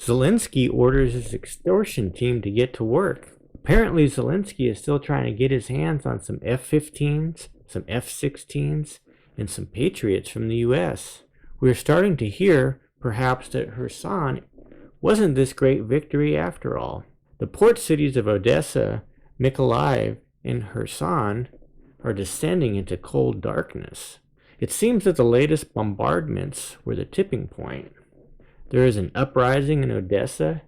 Zelensky orders his extortion team to get to work. Apparently, Zelensky is still trying to get his hands on some F-15s, some F-16s, and some Patriots from the US. We're starting to hear, perhaps, that Kherson wasn't this great victory after all. The port cities of Odessa, Mykolaiv, and Kherson are descending into cold darkness. It seems that the latest bombardments were the tipping point. There is an uprising in Odessa,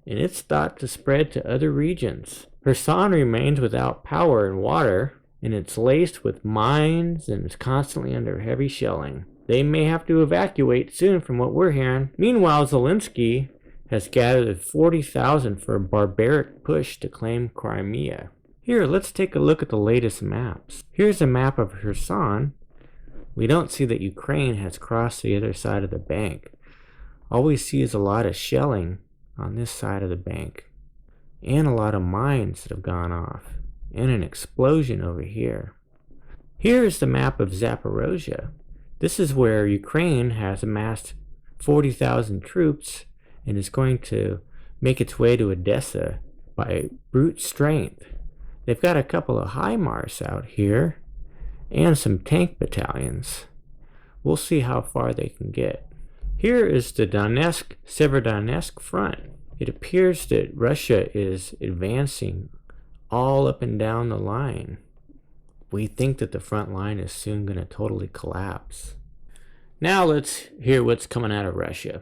and it's thought to spread to other regions. Kherson remains without power and water, and it's laced with mines and is constantly under heavy shelling. They may have to evacuate soon from what we're hearing. Meanwhile, Zelensky has gathered 40,000 for a barbaric push to claim Crimea. Here, let's take a look at the latest maps. Here's a map of Kherson. We don't see that Ukraine has crossed the other side of the bank. All we see is a lot of shelling on this side of the bank, and a lot of mines that have gone off, and an explosion over here. Here is the map of Zaporozhye. This is where Ukraine has amassed 40,000 troops and is going to make its way to Odessa by brute strength. They've got a couple of HIMARS out here and some tank battalions. We'll see how far they can get. Here is the Donetsk-Severodonetsk front. It appears that Russia is advancing all up and down the line. We think that the front line is soon going to totally collapse. Now let's hear what's coming out of Russia.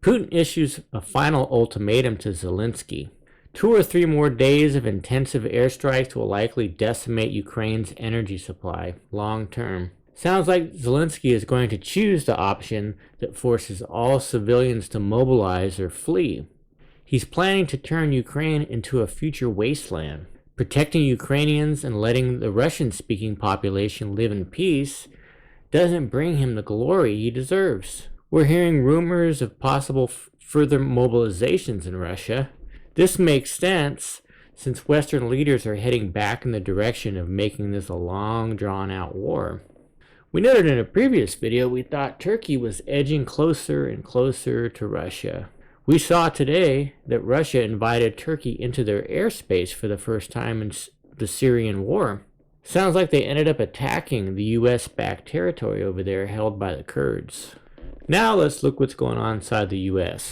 Putin issues a final ultimatum to Zelensky. 2 or 3 more days of intensive airstrikes will likely decimate Ukraine's energy supply long term. Sounds like Zelensky is going to choose the option that forces all civilians to mobilize or flee. He's planning to turn Ukraine into a future wasteland. Protecting Ukrainians and letting the Russian-speaking population live in peace doesn't bring him the glory he deserves. We're hearing rumors of possible further mobilizations in Russia. This makes sense since Western leaders are heading back in the direction of making this a long, drawn-out war. We noted in a previous video we thought Turkey was edging closer and closer to Russia. We saw today that Russia invited Turkey into their airspace for the first time in the Syrian war. Sounds like they ended up attacking the US-backed territory over there held by the Kurds. Now let's look what's going on inside the US.